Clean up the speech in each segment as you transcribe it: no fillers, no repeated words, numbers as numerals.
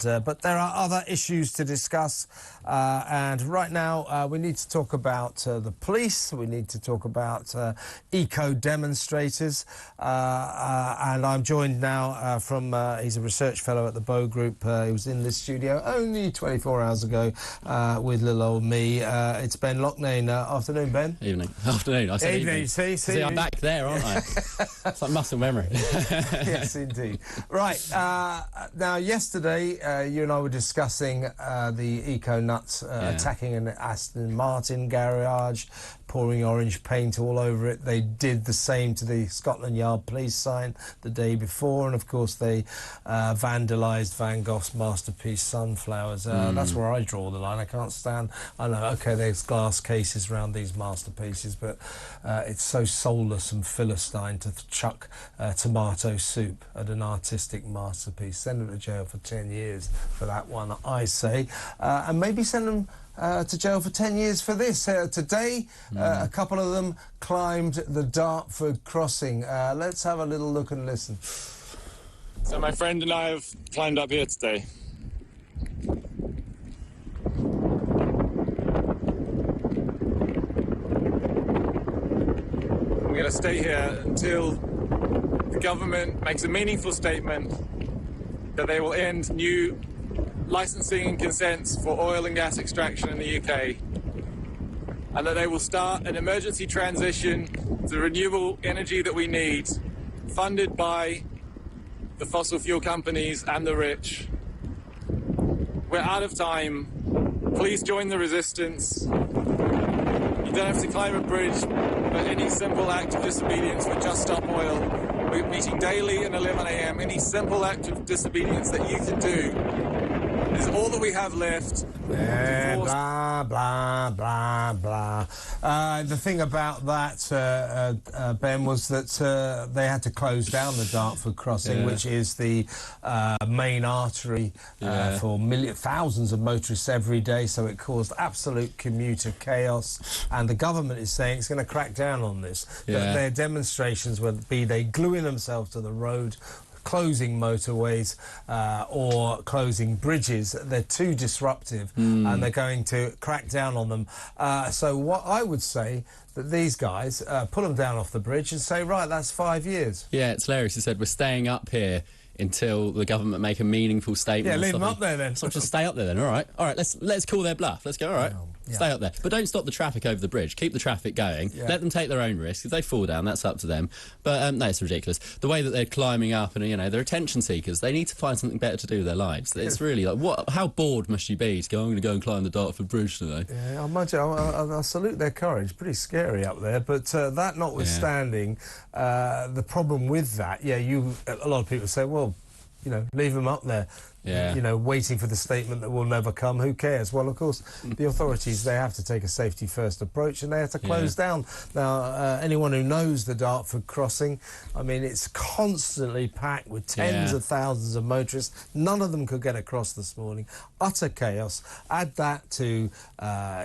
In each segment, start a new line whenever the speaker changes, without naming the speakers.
But there are other issues to discuss, and right now we need to talk about the police, we need to talk about eco-demonstrators, and I'm joined now from, he's a research fellow at the Bow Group, he was in this studio only 24 hours ago with little old me. It's Ben Loughnane. Afternoon, Ben.
Evening. Afternoon. I said
evening. See,
I'm back there, aren't I? It's like muscle memory.
Yes, indeed. Right, now yesterday you and I were discussing the eco-nuts attacking an Aston Martin garage, pouring orange paint all over it. They did the same to the Scotland Yard police sign the day before, and of course they vandalised Van Gogh's masterpiece Sunflowers. That's where I draw the line. I can't stand... I know, OK, there's glass cases around these masterpieces, but it's so soulless and philistine to chuck tomato soup at an artistic masterpiece. Send them to jail for 10 years for that one, I say, and maybe send them to jail for 10 years for this. Today, a couple of them climbed the Dartford crossing. Let's have a little look and listen.
So my friend and I have climbed up here today. We're going to stay here until the government makes a meaningful statement that they will end new licensing and consents for oil and gas extraction in the UK, and that they will start an emergency transition to renewable energy that we need, funded by the fossil fuel companies and the rich. We're out of time. Please join the resistance. You don't have to climb a bridge, but any simple act of disobedience would just stop oil. We're meeting daily at 11 a.m. Any simple act of disobedience that you can do is all that we have left.
Blah, blah, blah, blah. The thing about that, Ben, was that they had to close down the Dartford crossing, which is the main artery for thousands of motorists every day, so it caused absolute commuter chaos. And the government is saying it's going to crack down on this. That their demonstrations will be they gluing themselves to the road, closing motorways or closing bridges. They're too disruptive and they're going to crack down on them. So what I would say that these guys pull them down off the bridge and say, right, that's 5 years. Yeah,
it's hilarious. He said, we're staying up here until the government make a meaningful statement.
Yeah, leave them up there then.
So just stay up there then, all right. All right, let's call their bluff. Let's go, all right. Stay up there. But don't stop the traffic over the bridge. Keep the traffic going. Let them take their own risk. If they fall down, that's up to them. But no, it's ridiculous. The way that they're climbing up and, you know, they're attention seekers. They need to find something better to do with their lives. It's really like, how bored must you be to go, I'm going to go and climb the Dartford Bridge today?
Yeah, I imagine. I salute their courage. Pretty scary up there. But that notwithstanding, the problem with that, a lot of people say, well, you know, leave them up there. You know, waiting for the statement that will never come. Who cares? Well, of course, the authorities, they have to take a safety-first approach and they have to close down. Now, anyone who knows the Dartford crossing, I mean, it's constantly packed with tens of thousands of motorists. None of them could get across this morning. Utter chaos. Add that to,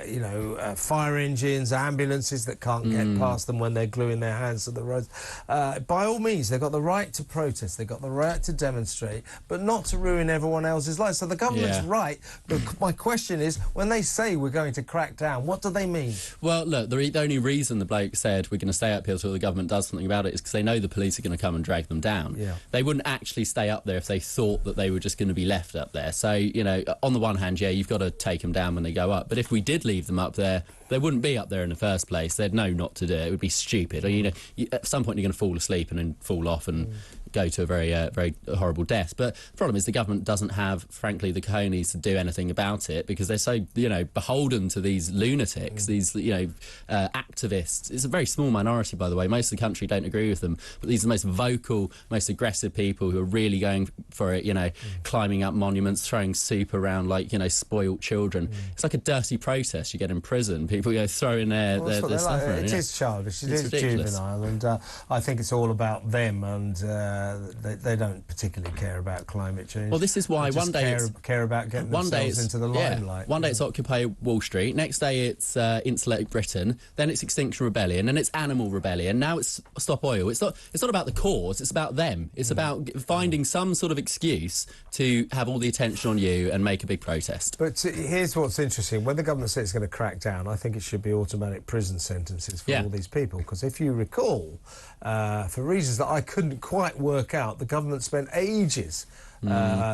you know, fire engines, ambulances that can't get past them when they're gluing their hands to the roads. By all means, they've got the right to protest, they've got the right to demonstrate, but not to ruin everyone else's life. So the government's right, but my question is, when they say we're going to crack down, what do they mean?
Well, look, the only reason the bloke said we're going to stay up here until the government does something about it is because they know the police are going to come and drag them down. They wouldn't actually stay up there if they thought that they were just going to be left up there. So, you know, on the one hand, you've got to take them down when they go up, but if we did leave them up there, they wouldn't be up there in the first place. They'd know not to do it. It would be stupid. Or, you know, at some point you're going to fall asleep and then fall off and go to a very horrible death. But the problem is the government doesn't have, frankly, the cojones to do anything about it because they're so, you know, beholden to these lunatics, these, you know, activists. It's a very small minority, by the way. Most of the country don't agree with them, but these are the most vocal, most aggressive people who are really going for it, you know, climbing up monuments, throwing soup around like, you know, spoilt children. It's like a dirty protest. You get in prison, people go throwing their stuff around.
It is childish, it is juvenile, and I think it's all about them, and they don't particularly care about climate change.
Well, this is why
one day care about getting themselves into the limelight.
One day it's Occupy Wall Street, next day it's Insulate Britain, then it's Extinction Rebellion, and it's Animal Rebellion. Now it's Stop Oil. It's not about the cause. It's about them. It's about finding some sort of excuse to have all the attention on you and make a big protest.
But here's what's interesting: when the government says it's going to crack down, I think it should be automatic prison sentences for all these people. Because if you recall, for reasons that I couldn't quite work out, the government spent ages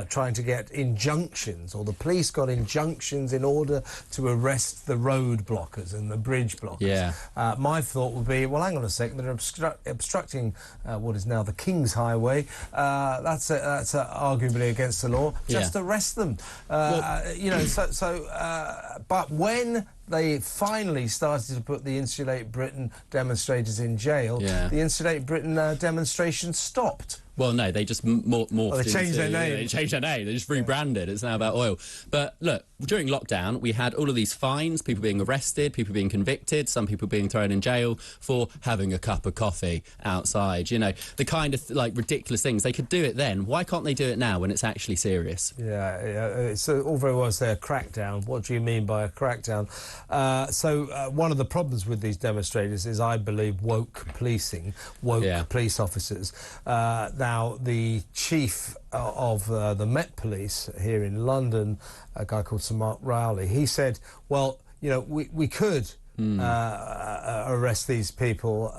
trying to get injunctions, or the police got injunctions in order to arrest the road blockers and the bridge blockers. My thought would be, well, hang on a second, they're obstructing what is now the King's Highway. That's arguably against the law. Just arrest them. You know, but when they finally started to put the Insulate Britain demonstrators in jail, the Insulate Britain demonstration stopped.
Well, no, they just morphed.
They changed their name.
They changed their name. They just rebranded. It's now about oil. But look, during lockdown, we had all of these fines, people being arrested, people being convicted, some people being thrown in jail for having a cup of coffee outside. You know, the kind of like ridiculous things. They could do it then. Why can't they do it now when it's actually serious?
It's all very well say a crackdown. What do you mean by a crackdown? One of the problems with these demonstrators is, I believe, woke policing, police officers. Now, the chief of the Met Police here in London, a guy called Sir Mark Rowley, he said, well, you know, we could arrest these people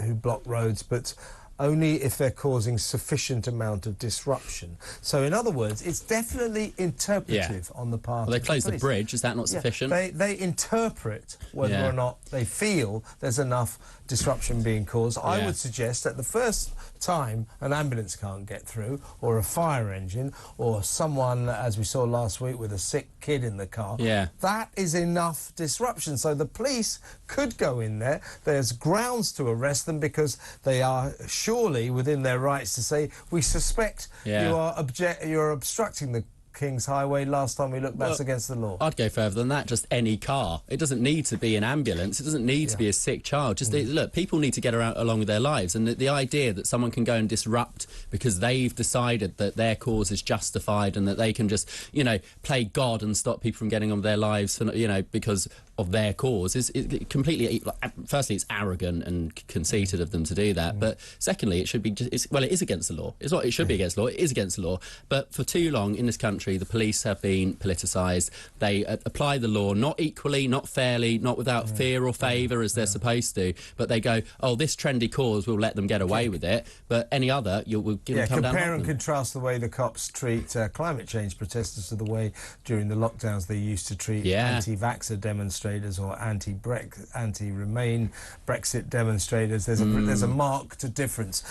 who block roads, but only if they're causing sufficient amount of disruption. So, in other words, it's definitely interpretive on the part of the police.
They close the bridge. Is that not sufficient?
They interpret whether or not they feel there's enough disruption being caused. I would suggest that the first time an ambulance can't get through, or a fire engine, or someone, as we saw last week, with a sick kid in the car, that is enough disruption. So the police could go in there. There's grounds to arrest them because they are surely within their rights to say, we suspect you're obstructing the King's Highway. Last time we looked, that's against the law.
I'd go further than that. Just any car. It doesn't need to be an ambulance. It doesn't need to be a sick child. Just look, people need to get along with their lives, and the idea that someone can go and disrupt because they've decided that their cause is justified and that they can just, you know, play God and stop people from getting on with their lives, you know, because of their cause is completely. Firstly, it's arrogant and conceited of them to do that. But secondly, it should be. It is against the law. It's what it should be against the law. It is against the law. But for too long in this country, the police have been politicised. They apply the law not equally, not fairly, not without fear or favour as they're supposed to. But they go, oh, this trendy cause, we'll let them get away with it. But any other, we'll give them come down.
Compare and contrast the way the cops treat climate change protesters to the way during the lockdowns they used to treat anti-vaxxer demonstrators or anti-Remain Brexit demonstrators. There's a marked difference,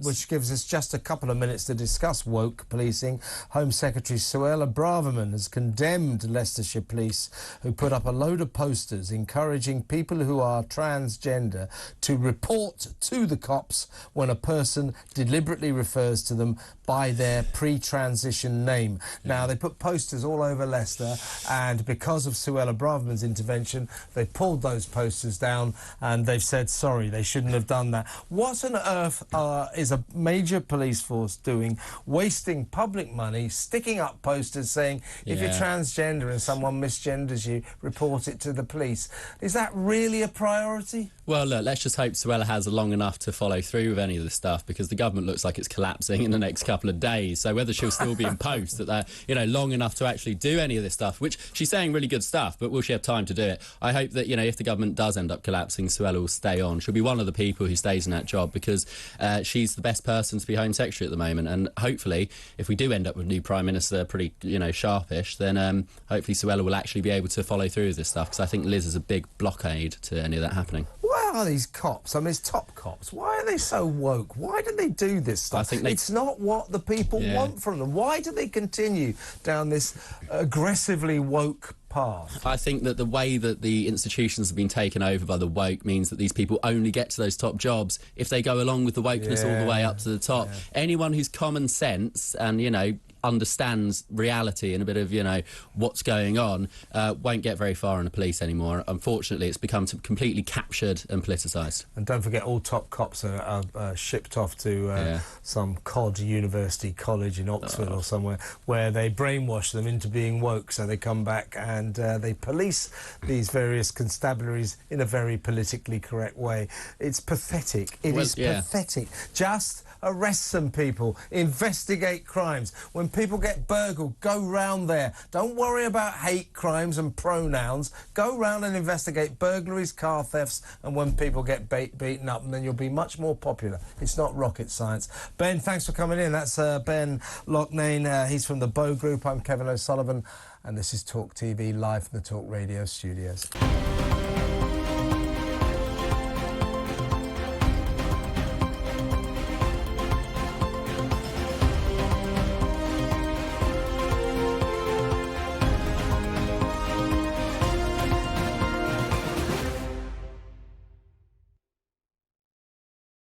which gives us just a couple of minutes to discuss woke policing. Home Secretary Suella Braverman has condemned Leicestershire police who put up a load of posters encouraging people who are transgender to report to the cops when a person deliberately refers to them by their pre-transition name. Now, they put posters all over Leicester, and because of Suella Braverman's intervention, they pulled those posters down and they've said, sorry, they shouldn't have done that. What on earth is a major police force doing, wasting public money, sticking up posters saying, if you're transgender and someone misgenders you, report it to the police? Is that really a priority?
Well, look, let's just hope Suella has long enough to follow through with any of this stuff, because the government looks like it's collapsing in the next couple of days. So whether she'll still be in post at that, you know, long enough to actually do any of this stuff, which she's saying really good stuff, but will she have time to do it? I hope that, you know, if the government does end up collapsing, Suella will stay on. She'll be one of the people who stays in that job, because she's the best person to be Home Secretary at the moment. And hopefully, if we do end up with a new Prime Minister pretty, you know, sharpish, then hopefully Suella will actually be able to follow through with this stuff, because I think Liz is a big blockade to any of that happening.
Why are these cops, I mean, it's top cops, why are they so woke? Why do they do this stuff?
I think
it's not what the people want from them. Why do they continue down this aggressively woke path?
I think that the way that the institutions have been taken over by the woke means that these people only get to those top jobs if they go along with the wokeness all the way up to the top. Anyone who's common sense and, you know, understands reality and a bit of, you know, what's going on, won't get very far in the police anymore. Unfortunately, it's become completely captured and politicised.
And don't forget, all top cops are shipped off to some cod university college in Oxford or somewhere, where they brainwash them into being woke, so they come back and they police these various constabularies in a very politically correct way. It's pathetic. It is pathetic. Just arrest some people, investigate crimes. When people get burgled, go round there. Don't worry about hate crimes and pronouns. Go round and investigate burglaries, car thefts, and when people get beaten up, and then you'll be much more popular. It's not rocket science. Ben, thanks for coming in. That's Ben Loughnane. He's from the Bow Group. I'm Kevin O'Sullivan, and this is Talk TV live from the Talk Radio studios.